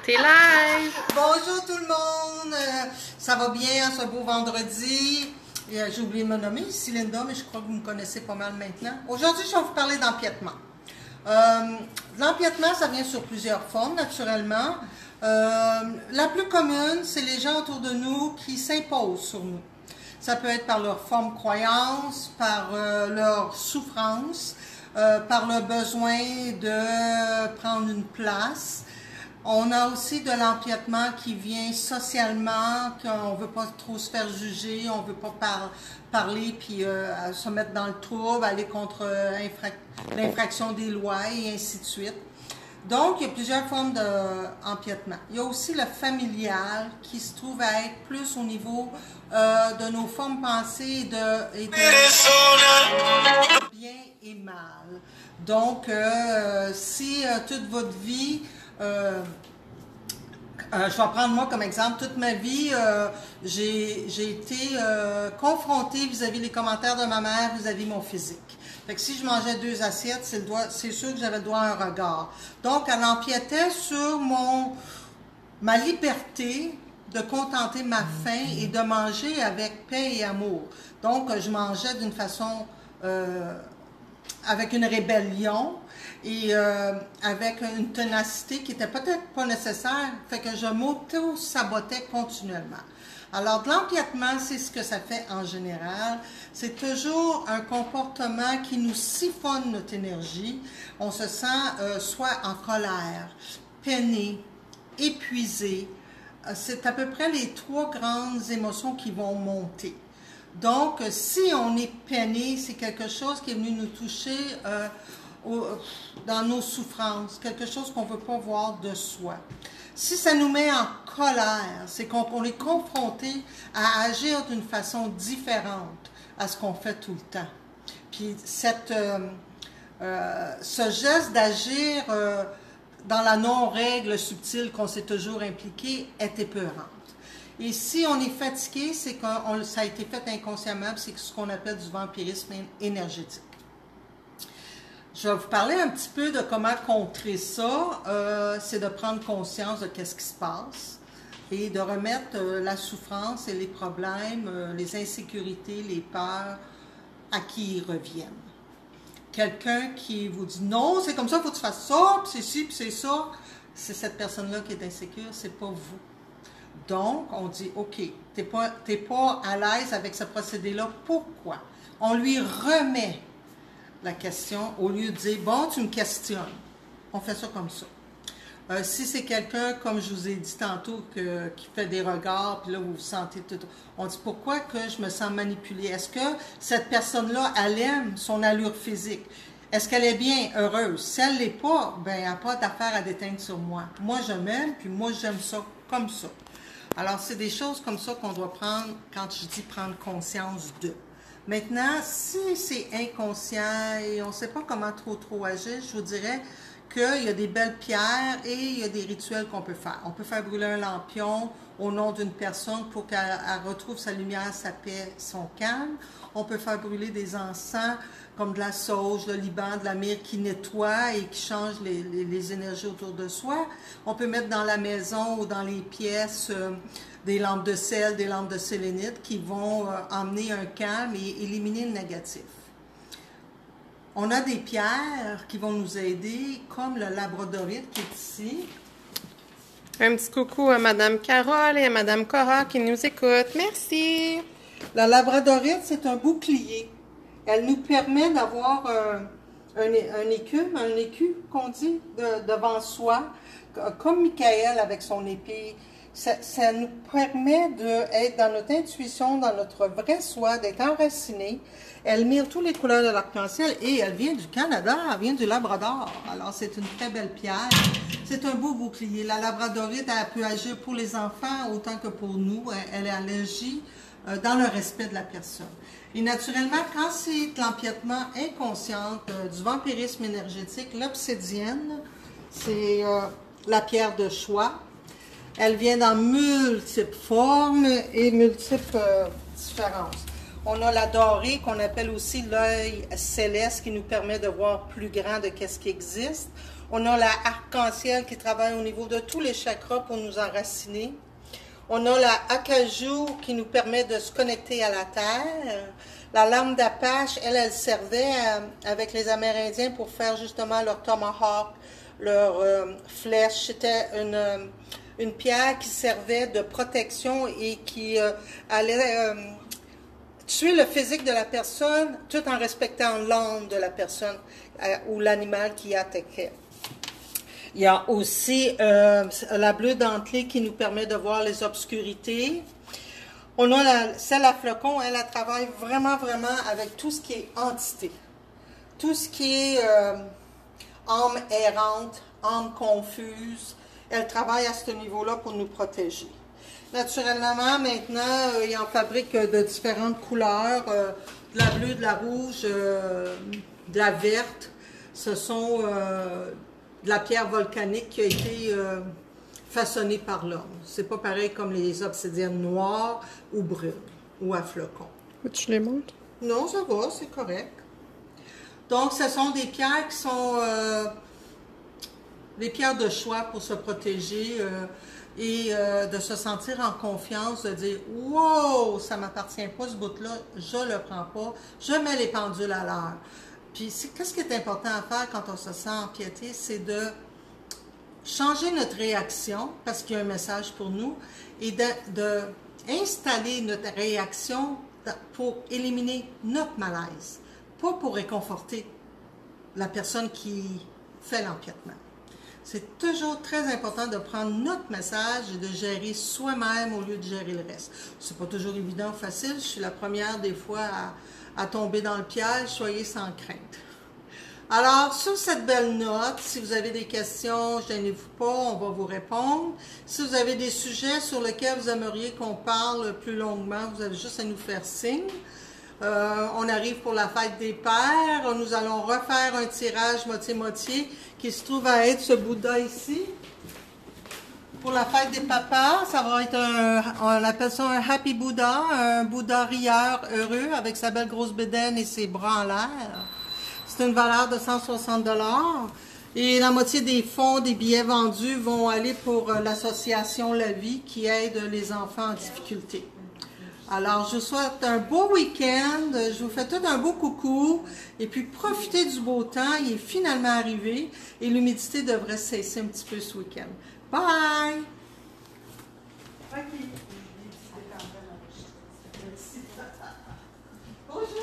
T'es live! Bonjour tout le monde! Ça va bien ce beau vendredi? J'ai oublié de me nommer, ici Linda, mais je crois que vous me connaissez pas mal maintenant. Aujourd'hui, je vais vous parler d'empiètement. L'empiètement, ça vient sur plusieurs formes, naturellement. La plus commune, c'est les gens autour de nous qui s'imposent sur nous. Ça peut être par leur forme croyance, par leur souffrance, par le besoin de prendre une place. On a aussi de l'empiètement qui vient socialement, qu'on ne veut pas trop se faire juger, on ne veut pas parler puis se mettre dans le trouble, aller contre l'infraction des lois et ainsi de suite. Donc, il y a plusieurs formes d'empiètement. Il y a aussi le familial qui se trouve à être plus au niveau de nos formes pensées et de bien et mal. Donc, si toute votre vie... je vais prendre moi comme exemple. Toute ma vie, j'ai été confrontée vis-à-vis les commentaires de ma mère, vis-à-vis mon physique. Fait que si je mangeais 2 assiettes, c'est sûr que j'avais le droit à un regard. Donc, elle empiétait sur ma liberté de contenter ma faim et de manger avec paix et amour. Donc, je mangeais d'une façon... avec une rébellion et avec une ténacité qui n'était peut-être pas nécessaire, fait que je m'auto-sabotais continuellement. Alors, de l'empiètement, c'est ce que ça fait en général. C'est toujours un comportement qui nous siphonne notre énergie. On se sent soit en colère, peiné, épuisé. C'est à peu près les 3 grandes émotions qui vont monter. Donc, si on est peiné, c'est quelque chose qui est venu nous toucher dans nos souffrances, quelque chose qu'on ne veut pas voir de soi. Si ça nous met en colère, c'est qu'on est confronté à agir d'une façon différente à ce qu'on fait tout le temps. Puis, ce geste d'agir dans la non-règle subtile qu'on s'est toujours impliqué est épeurant. Et si on est fatigué, c'est que ça a été fait inconsciemment, c'est ce qu'on appelle du vampirisme énergétique. Je vais vous parler un petit peu de comment contrer ça. C'est de prendre conscience de ce qui se passe et de remettre la souffrance et les problèmes, les insécurités, les peurs à qui ils reviennent. Quelqu'un qui vous dit « Non, c'est comme ça, il faut que tu fasses ça, puis c'est ci, puis c'est ça », c'est cette personne-là qui est insécure, c'est pas vous. Donc, on dit, OK, t'es pas à l'aise avec ce procédé-là, pourquoi? On lui remet la question au lieu de dire, bon, tu me questionnes. On fait ça comme ça. Si c'est quelqu'un, comme je vous ai dit tantôt, qui fait des regards, puis là, vous vous sentez tout... On dit, pourquoi que je me sens manipulée? Est-ce que cette personne-là, elle aime son allure physique? Est-ce qu'elle est bien heureuse? Si elle ne l'est pas, ben, elle n'a pas d'affaire à déteindre sur moi. Moi, je m'aime, puis moi, j'aime ça comme ça. Alors, c'est des choses comme ça qu'on doit prendre quand je dis prendre conscience de. Maintenant, si c'est inconscient et on ne sait pas comment trop agir, je vous dirais qu'il y a des belles pierres et il y a des rituels qu'on peut faire. On peut faire brûler un lampion au nom d'une personne pour qu'elle retrouve sa lumière, sa paix, son calme. On peut faire brûler des encens comme de la sauge, le Liban, de la myrrhe qui nettoie et qui change les énergies autour de soi. On peut mettre dans la maison ou dans les pièces des lampes de sel, des lampes de sélénite qui vont emmener un calme et éliminer le négatif. On a des pierres qui vont nous aider, comme le labradorite qui est ici. Un petit coucou à Madame Carole et à Madame Cora qui nous écoutent. Merci! La labradorite, c'est un bouclier. Elle nous permet d'avoir un écu qu'on dit, devant soi, comme Michael avec son épée. Ça nous permet d'être dans notre intuition, dans notre vrai soi, d'être enraciné. Elle mire toutes les couleurs de l'arc-en-ciel et elle vient du Canada, elle vient du Labrador. Alors, c'est une très belle pierre. C'est un beau bouclier. La labradorite, elle peut agir pour les enfants autant que pour nous. Elle agit dans le respect de la personne. Et naturellement, quand c'est l'empiètement inconscient du vampirisme énergétique, l'obsidienne, c'est la pierre de choix. Elle vient dans multiples formes et multiples différences. On a la dorée qu'on appelle aussi l'œil céleste qui nous permet de voir plus grand de ce qui existe. On a la arc-en-ciel qui travaille au niveau de tous les chakras pour nous enraciner. On a la acajou qui nous permet de se connecter à la terre. La lame d'Apache, elle servait avec les Amérindiens pour faire justement leur tomahawk, leur flèche. C'était une pierre qui servait de protection et qui allait tuer le physique de la personne tout en respectant l'âme de la personne ou l'animal qui attaquait. Il y a aussi la bleue dentelée qui nous permet de voir les obscurités. On a celle à flocon, elle travaille vraiment avec tout ce qui est entité. Tout ce qui est âme errante, âme confuse, elle travaille à ce niveau-là pour nous protéger. Naturellement, maintenant, il en fabrique de différentes couleurs, de la bleue, de la rouge, de la verte. Ce sont de la pierre volcanique qui a été façonnée par l'homme. C'est pas pareil comme les obsidiennes noires ou brunes ou à flocons. Tu les montres? Non, ça va, c'est correct. Donc, ce sont des pierres qui sont des pierres de choix pour se protéger et de se sentir en confiance, de dire « Wow, ça ne m'appartient pas ce bout-là, je ne le prends pas, je mets les pendules à l'heure. » Puis, qu'est-ce qui est important à faire quand on se sent empiété, c'est de changer notre réaction, parce qu'il y a un message pour nous, et d'installer notre réaction pour éliminer notre malaise, pas pour réconforter la personne qui fait l'empiètement. C'est toujours très important de prendre notre message et de gérer soi-même au lieu de gérer le reste. C'est pas toujours évident, facile. Je suis la première des fois à tomber dans le piège. Soyez sans crainte. Alors, sur cette belle note, si vous avez des questions, gênez-vous pas, on va vous répondre. Si vous avez des sujets sur lesquels vous aimeriez qu'on parle plus longuement, vous avez juste à nous faire signe. On arrive pour la fête des pères. Nous allons refaire un tirage moitié-moitié qui se trouve à être ce Bouddha ici. Pour la fête des papas, ça va être on appelle ça un Happy Buddha, un Bouddha rieur heureux avec sa belle grosse bédaine et ses bras en l'air. C'est une valeur de 160 $. Et la moitié des fonds des billets vendus vont aller pour l'association La Vie qui aide les enfants en difficulté. Alors, je vous souhaite un beau week-end, je vous fais tout un beau coucou, et puis profitez du beau temps, il est finalement arrivé, et l'humidité devrait cesser un petit peu ce week-end. Bye!